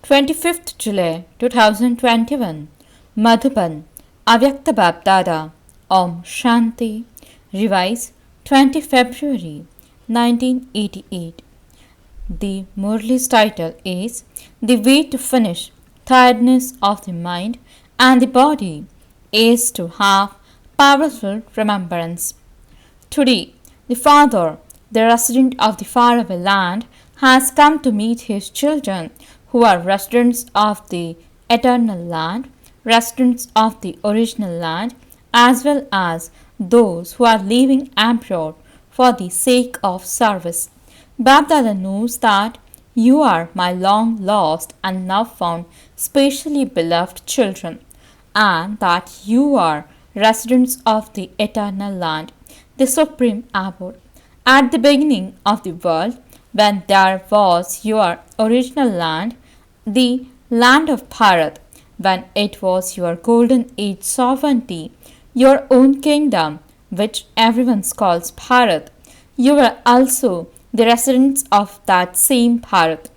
25th July 2021, Madhuban, Avyakt BapDada, Om Shanti, Revised 20 February 1988. The Murli's title is The Way to Finish Tiredness of the Mind and the Body is to have powerful remembrance. Today, the father, the resident of the faraway land, has come to meet his children who are residents of the eternal land, residents of the original land, as well as those who are living abroad for the sake of service. BapDada knows that you are my long lost and now found specially beloved children, and that you are residents of the eternal land, the supreme abode. At the beginning of the world, when there was your original land, the land of Bharat, when it was your golden age sovereignty, your own kingdom, which everyone calls Bharat, you were also the residents of that same Bharat.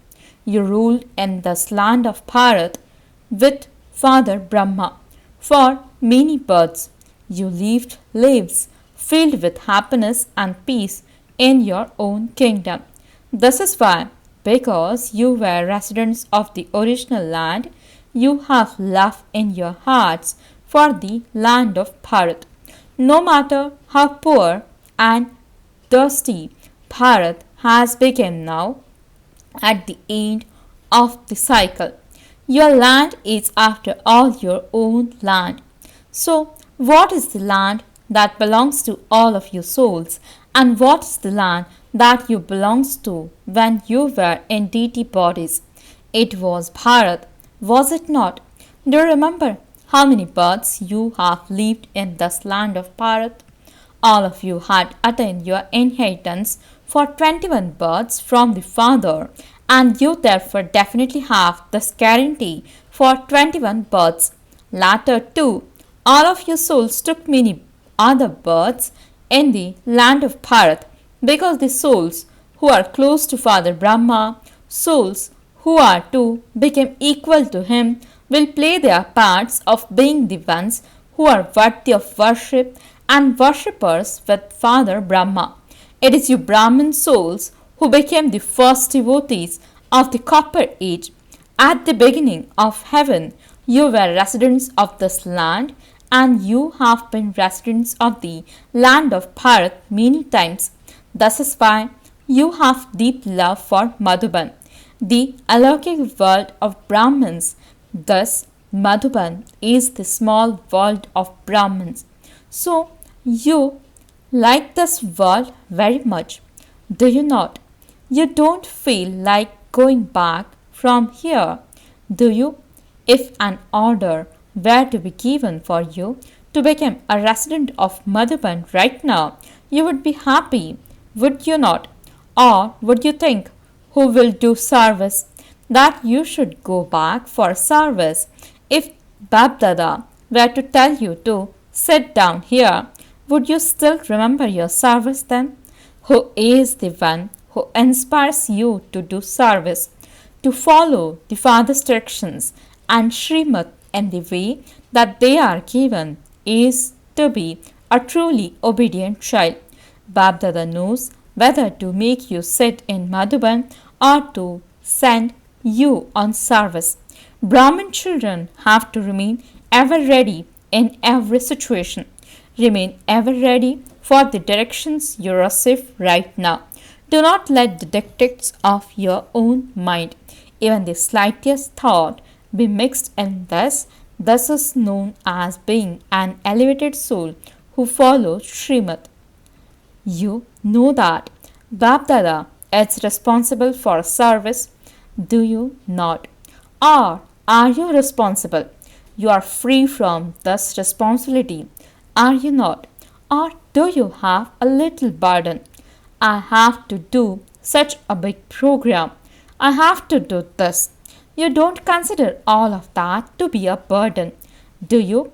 You ruled in this land of Bharat with Father Brahma for many births. You lived lives filled with happiness and peace in your own kingdom. This is why, because you were residents of the original land, you have love in your hearts for the land of Bharat. No matter how poor and thirsty Bharat has become now, at the end of the cycle, your land is after all your own land. So, what is the land that belongs to all of your souls, and what is the land that you belongs to when you were in deity bodies? It was Bharat, was it not? Do you remember how many births you have lived in this land of Bharat? All of you had attained your inheritance for 21 births from the Father, and you therefore definitely have this guarantee for 21 births. Later too, all of your souls took many other births in the land of Bharat, because the souls who are close to Father Brahma, souls who are to become equal to him, will play their parts of being the ones who are worthy of worship and worshippers with Father Brahma. It is you Brahmin souls who became the first devotees of the copper age. At the beginning of heaven, you were residents of this land, and you have been residents of the land of Bharat many times. This is why you have deep love for Madhuban, the alaukic world of Brahmins. Thus, Madhuban is the small world of Brahmins. So, you like this world very much, do you not? You don't feel like going back from here, do you? If an order were to be given for you to become a resident of Madhuban right now, you would be happy, would you not? Or would you think, who will do service, that you should go back for service? If BapDada were to tell you to sit down here, would you still remember your service then? Who is the one who inspires you to do service, to follow the Father's directions and Srimad in the way that they are given, is to be a truly obedient child. BapDada knows whether to make you sit in Madhuban or to send you on service. Brahmin children have to remain ever ready in every situation. Remain ever ready for the directions you receive right now. Do not let the dictates of your own mind, even the slightest thought, be mixed in this. This is known as being an elevated soul who follows Srimad. You know that BapDada is responsible for service, do you not? Or are you responsible? You are free from this responsibility, are you not? Or do you have a little burden? I have to do such a big program. I have to do this. You don't consider all of that to be a burden, do you?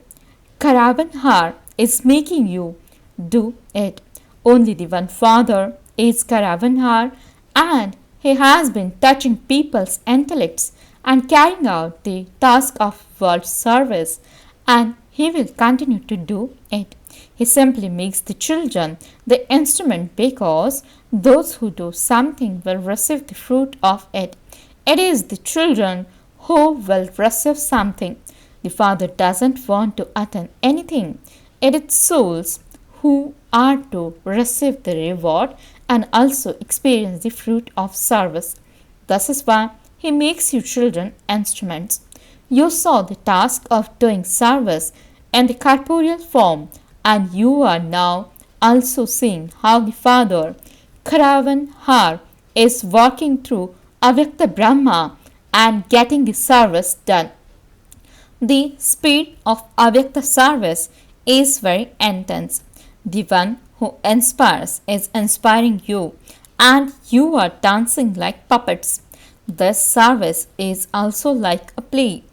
Karavanhar is making you do it. Only the one Father is Karavanhar, and he has been touching people's intellects and carrying out the task of world service, and he will continue to do it. He simply makes the children the instrument because those who do something will receive the fruit of it. It is the children who will receive something. The Father doesn't want to attain anything. It is souls who are to receive the reward and also experience the fruit of service. This is why He makes you children instruments. You saw the task of doing service in the corporeal form, and you are now also seeing how the Father, Karavan Har, is working through Avyakt Brahma and getting the service done. The speed of Avyakta service is very intense. The one who inspires is inspiring you, and you are dancing like puppets. This service is also like a play.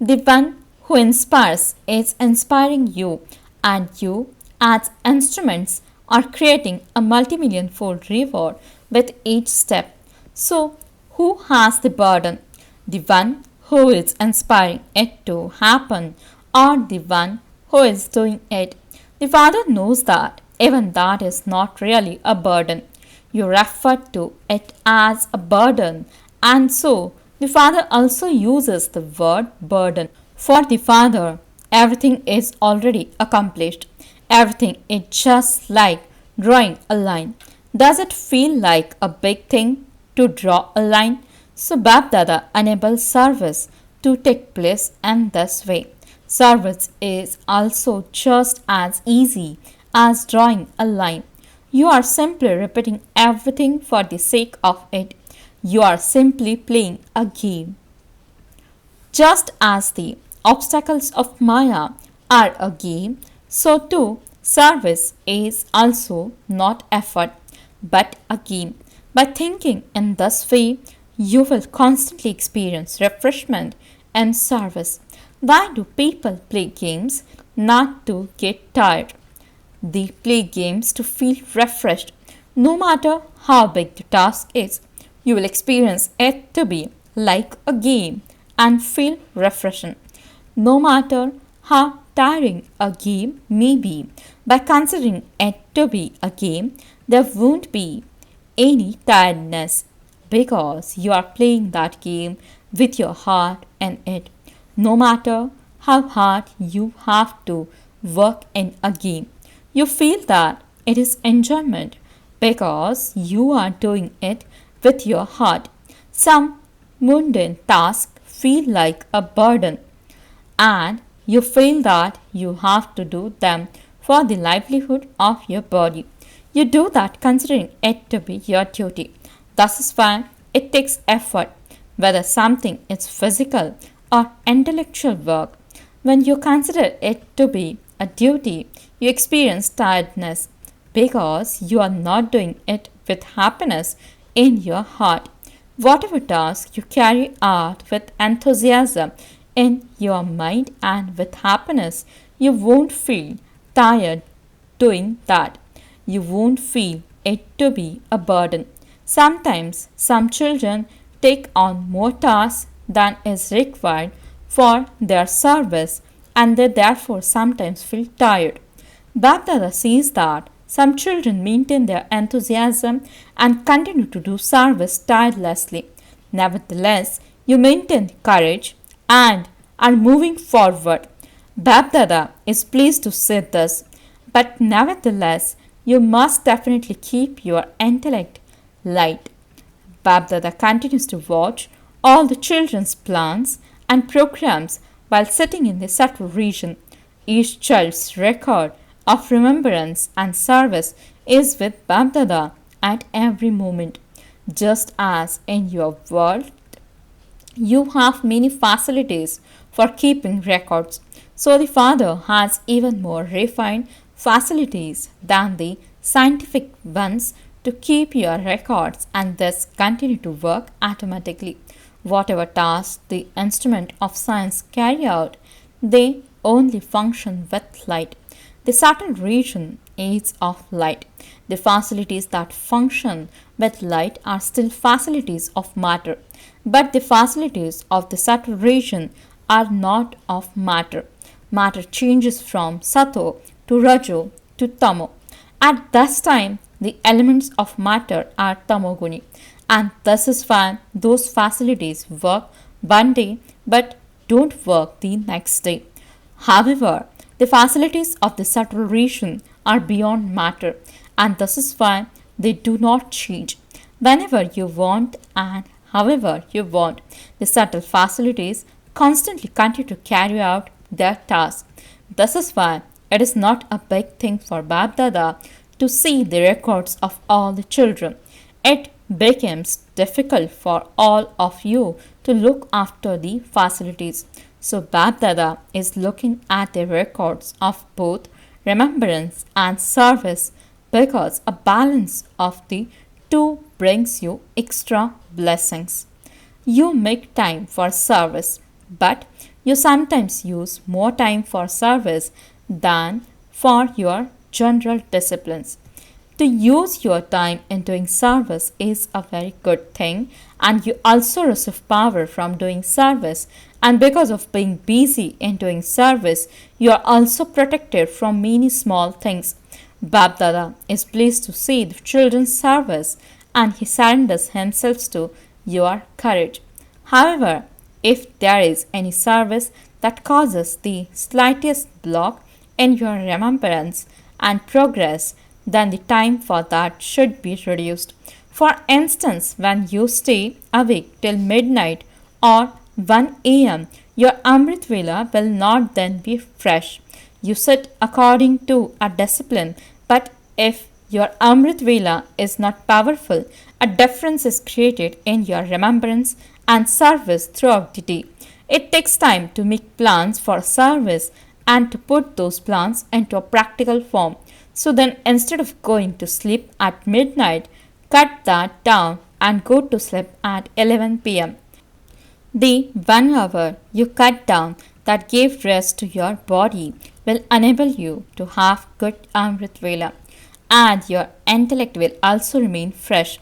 The one who inspires is inspiring you, and you, as instruments, are creating a multi-million fold reward with each step. So, who has the burden? The one who is inspiring it to happen, or the one who is doing it? The Father knows that even that is not really a burden. You refer to it as a burden, and so the Father also uses the word burden. For the Father, everything is already accomplished. Everything is just like drawing a line. Does it feel like a big thing to draw a line? So BapDada enables service to take place in this way. Service is also just as easy as drawing a line. You are simply repeating everything for the sake of it. You are simply playing a game. Just as the obstacles of Maya are a game, so too service is also not effort but a game. By thinking in this way, you will constantly experience refreshment and service. Why do people play games? Not to get tired. They play games to feel refreshed. No matter how big the task is, you will experience it to be like a game and feel refreshing. No matter how tiring a game may be, by considering it to be a game, there won't be any tiredness because you are playing that game with your heart in it. No matter how hard you have to work in a game, you feel that it is enjoyment because you are doing it with your heart. Some mundane tasks feel like a burden, and you feel that you have to do them for the livelihood of your body. You do that considering it to be your duty. This is why it takes effort, whether something is physical or intellectual work. When you consider it to be a duty, you experience tiredness because you are not doing it with happiness in your heart. Whatever task you carry out with enthusiasm in your mind and with happiness, you won't feel tired doing that. You won't feel it to be a burden. Sometimes some children take on more tasks than is required for their service, and they therefore sometimes feel tired. BapDada sees that some children maintain their enthusiasm and continue to do service tirelessly. Nevertheless, you maintain courage and are moving forward. BapDada is pleased to say this, but nevertheless, you must definitely keep your intellect light. BapDada continues to watch all the children's plans and programs while sitting in the subtle region. Each child's record of remembrance and service is with BapDada at every moment. Just as in your world, you have many facilities for keeping records. So the Father has even more refined facilities than the scientific ones to keep your records and thus continue to work automatically. Whatever tasks the instrument of science carry out, they only function with light. The subtle region is of light. The facilities that function with light are still facilities of matter. But the facilities of the subtle region are not of matter. Matter changes from sato to rajo to tamo. At this time, the elements of matter are tamoguni, and this is why those facilities work one day but don't work the next day. However, the facilities of the subtle region are beyond matter, and this is why they do not change. Whenever you want and however you want, the subtle facilities constantly continue to carry out their task. This is why it is not a big thing for BapDada to see the records of all the children. It becomes difficult for all of you to look after the facilities. So BapDada is looking at the records of both remembrance and service because a balance of the two brings you extra blessings. You make time for service, but you sometimes use more time for service than for your general disciplines. To use your time in doing service is a very good thing, and you also receive power from doing service. And because of being busy in doing service, you are also protected from many small things. BapDada is pleased to see the children's service, and he surrenders himself to your courage. However, if there is any service that causes the slightest block in your remembrance and progress, then the time for that should be reduced. For instance, when you stay awake till midnight or 1 a.m., your Amrit Vela will not then be fresh. You sit according to a discipline, but if your Amrit Vela is not powerful, a difference is created in your remembrance and service throughout the day. It takes time to make plans for service and to put those plans into a practical form. So then, instead of going to sleep at midnight, cut that down and go to sleep at 11 pm. The 1 hour you cut down that gave rest to your body will enable you to have good Amrit Vela, and your intellect will also remain fresh.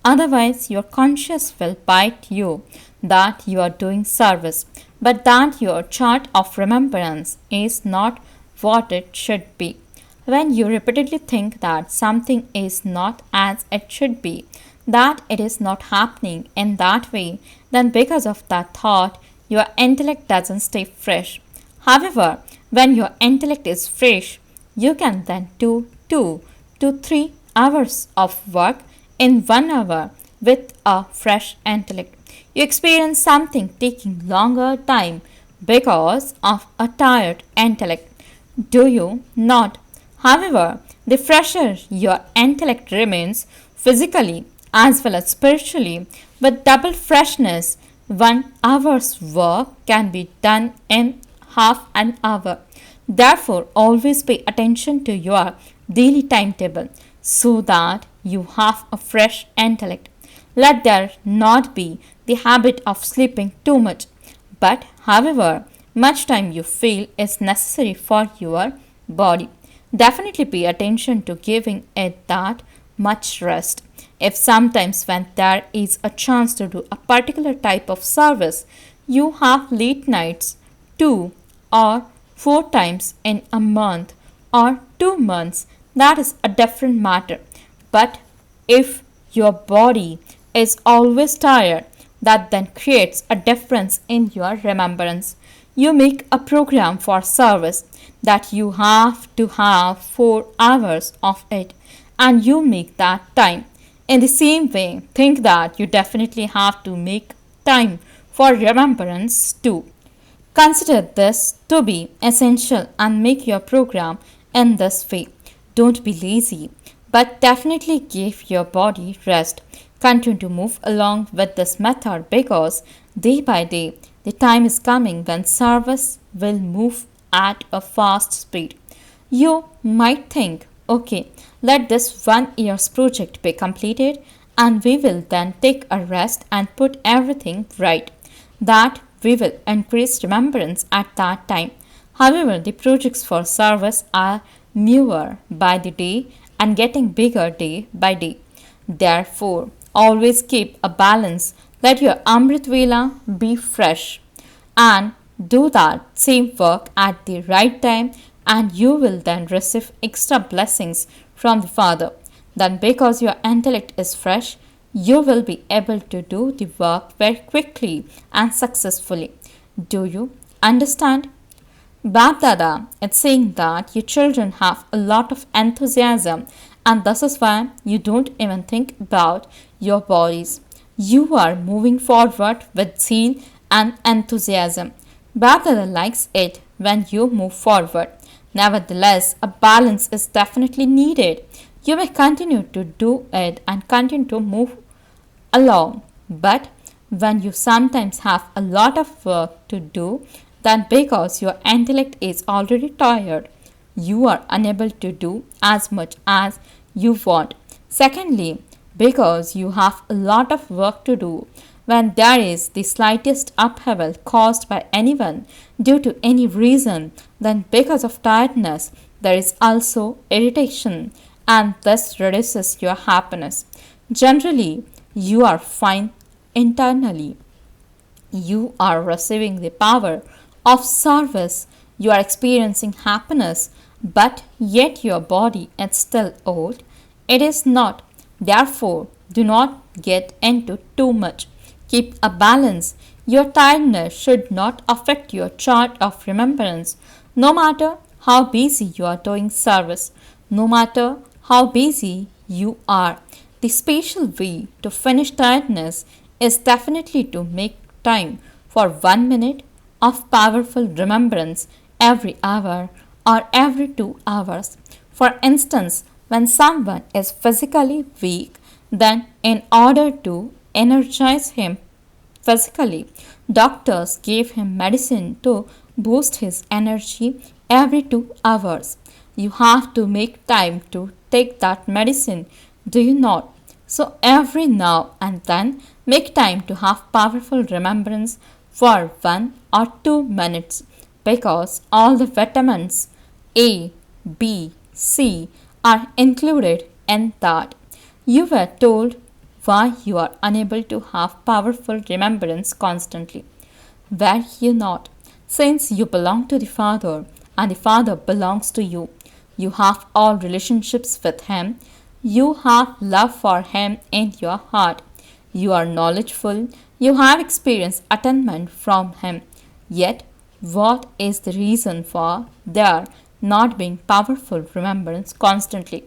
Otherwise, your conscience will bite you that you are doing service, but that your chart of remembrance is not what it should be. When you repeatedly think that something is not as it should be, that it is not happening in that way, then because of that thought, your intellect doesn't stay fresh. However, when your intellect is fresh, you can then do 2 to 3 hours of work in 1 hour with a fresh intellect. You experience something taking longer time because of a tired intellect. Do you not? However, the fresher your intellect remains physically as well as spiritually, with double freshness, 1 hour's work can be done in half an hour. Therefore, always pay attention to your daily timetable so that you have a fresh intellect. Let there not be the habit of sleeping too much, but however much time you feel is necessary for your body. Definitely pay attention to giving it that much rest. If sometimes when there is a chance to do a particular type of service, you have late nights 2 or 4 times in a month or 2 months, that is a different matter. But if your body is always tired, that then creates a difference in your remembrance. You make a program for service that you have to have 4 hours of it, and you make that time. In the same way, think that you definitely have to make time for remembrance too. Consider this to be essential and make your program in this way. Don't be lazy, but definitely give your body rest. Continue to move along with this method because day by day the time is coming when service will move at a fast speed. You might think, okay, let this 1 year's project be completed and we will then take a rest and put everything right. That we will increase remembrance at that time. However, the projects for service are newer by the day and getting bigger day by day. Therefore, always keep a balance Let your Amrit Vela be fresh and do that same work at the right time, and you will then receive extra blessings from the Father. Then, because your intellect is fresh, you will be able to do the work very quickly and successfully. Do you understand? BapDada is saying that your children have a lot of enthusiasm, and this is why you don't even think about your bodies. You are moving forward with zeal and enthusiasm. BapDada likes it when you move forward. Nevertheless, a balance is definitely needed. You may continue to do it and continue to move along, but when you sometimes have a lot of work to do, then because your intellect is already tired, you are unable to do as much as you want. Secondly, because you have a lot of work to do, when there is the slightest upheaval caused by anyone due to any reason, then because of tiredness, there is also irritation, and this reduces your happiness. Generally, you are fine internally. You are receiving the power of service. You are experiencing happiness, but yet your body is still old. It is not. Therefore, do not get into too much. Keep a balance. Your tiredness should not affect your chart of remembrance, no matter how busy you are doing service, no matter how busy you are. The special way to finish tiredness is definitely to make time for 1 minute of powerful remembrance every hour or every 2 hours. For instance, when someone is physically weak, then in order to energize him physically, doctors gave him medicine to boost his energy every 2 hours. You have to make time to take that medicine, do you not? So every now and then make time to have powerful remembrance for 1 or 2 minutes, because all the vitamins A, B, C are included in that. You were told why you are unable to have powerful remembrance constantly. Were you not? Since you belong to the Father and the Father belongs to you, you have all relationships with Him. You have love for Him in your heart. You are knowledgeful. You have experienced attainment from Him. Yet, what is the reason for there not being powerful remembrance constantly?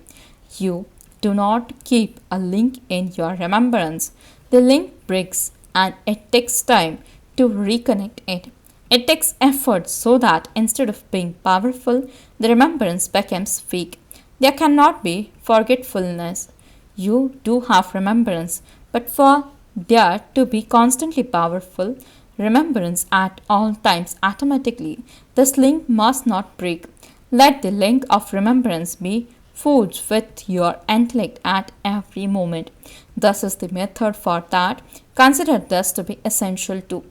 You do not keep a link in your remembrance. The link breaks and it takes time to reconnect it. It takes effort so that instead of being powerful, the remembrance becomes weak. There cannot be forgetfulness. You do have remembrance, but for there to be constantly powerful remembrance at all times automatically, this link must not break. Let the link of remembrance be forged with your intellect at every moment. This is the method for that. Consider this to be essential too.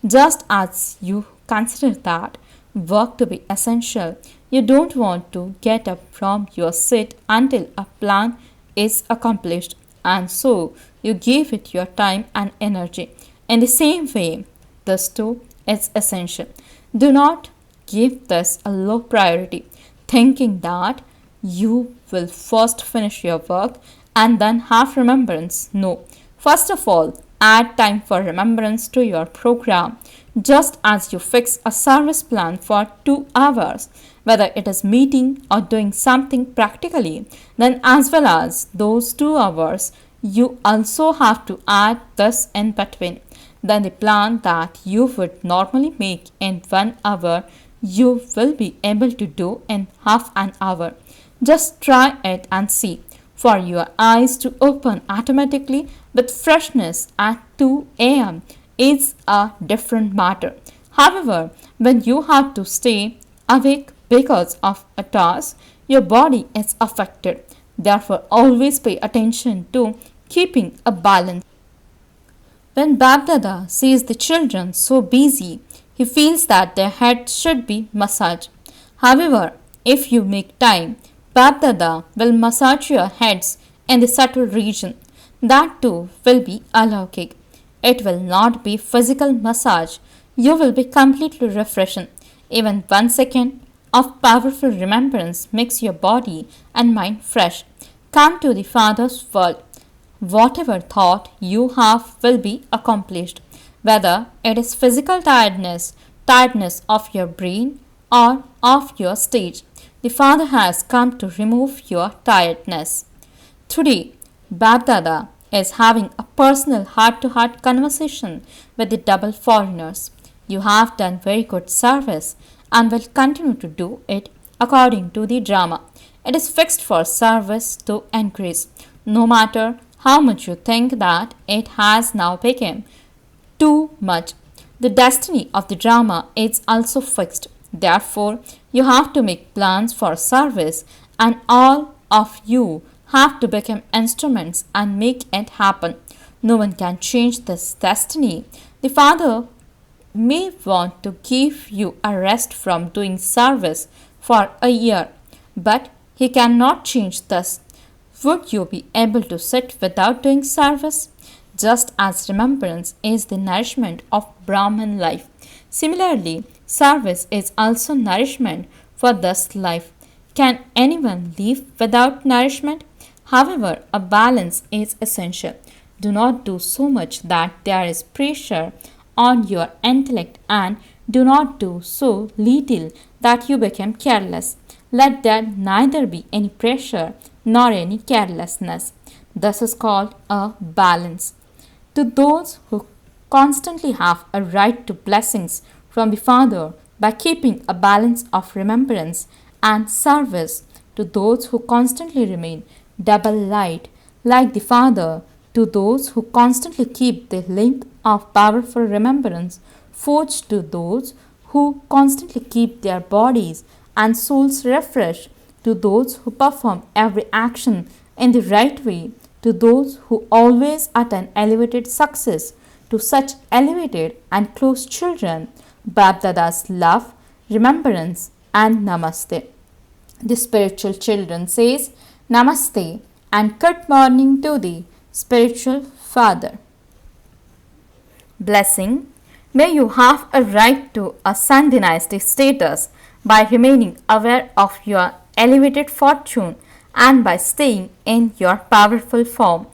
Just as you consider that work to be essential, you don't want to get up from your seat until a plan is accomplished, and so you give it your time and energy. In the same way, this too is essential. Do not give this a low priority, thinking that you will first finish your work and then have remembrance. No. First of all, add time for remembrance to your program, just as you fix a service plan for 2 hours, whether it is meeting or doing something practically. Then, as well as those 2 hours, you also have to add this in between. Then the plan that you would normally make in 1 hour, you will be able to do in half an hour. Just try it and see. For your eyes to open automatically with freshness at 2 a.m. is a different matter. However, when you have to stay awake because of a task, your body is affected. Therefore, always pay attention to keeping a balance. When BapDada sees the children so busy, he feels that their head should be massaged. However, if you make time, BapDada will massage your heads in the subtle region. That too will be alaukic. It will not be physical massage. You will be completely refreshing. Even 1 second of powerful remembrance makes your body and mind fresh. Come to the Father's world. Whatever thought you have will be accomplished, whether it is physical tiredness, tiredness of your brain, or of your stage. The Father has come to remove your tiredness. Today, BapDada is having a personal heart to heart conversation with the double foreigners. You have done very good service and will continue to do it according to the drama. It is fixed for service to increase, no matter how much you think that it has now become too much. The destiny of the drama is also fixed. Therefore, you have to make plans for service, and all of you have to become instruments and make it happen. No one can change this destiny. The Father may want to give you a rest from doing service for a year, but he cannot change this. Would you be able to sit without doing service? Just as remembrance is the nourishment of Brahman life, similarly, service is also nourishment for this life. Can anyone live without nourishment? However, a balance is essential. Do not do so much that there is pressure on your intellect, and do not do so little that you become careless. Let there neither be any pressure nor any carelessness. This is called a balance. To those who constantly have a right to blessings from the Father by keeping a balance of remembrance and service, to those who constantly remain double light like the Father, to those who constantly keep the link of powerful remembrance forged, to those who constantly keep their bodies and souls refreshed, to those who perform every action in the right way, to those who always attain elevated success, to such elevated and close children, BapDada's love, remembrance, and namaste. The spiritual children says namaste and good morning to the spiritual father. Blessing. May you have a right to a Sun dynasty status by remaining aware of your elevated fortune and by staying in your powerful form.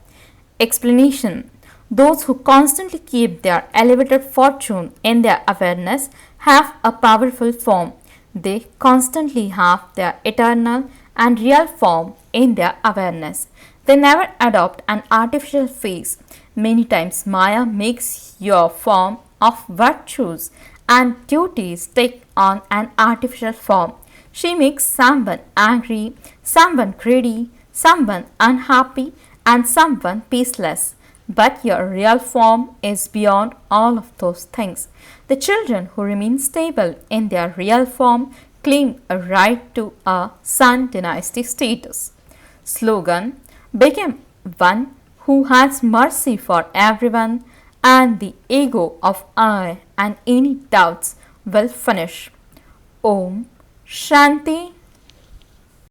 Explanation. Those who constantly keep their elevated fortune in their awareness have a powerful form. They constantly have their eternal and real form in their awareness. They never adopt an artificial face. Many times Maya makes your form of virtues and duties take on an artificial form. She makes someone angry, someone greedy, someone unhappy, and someone peaceless. But your real form is beyond all of those things. The children who remain stable in their real form claim a right to a Sun dynasty status. Slogan. Become one who has mercy for everyone, and the ego of I and any doubts will finish. Om Shanti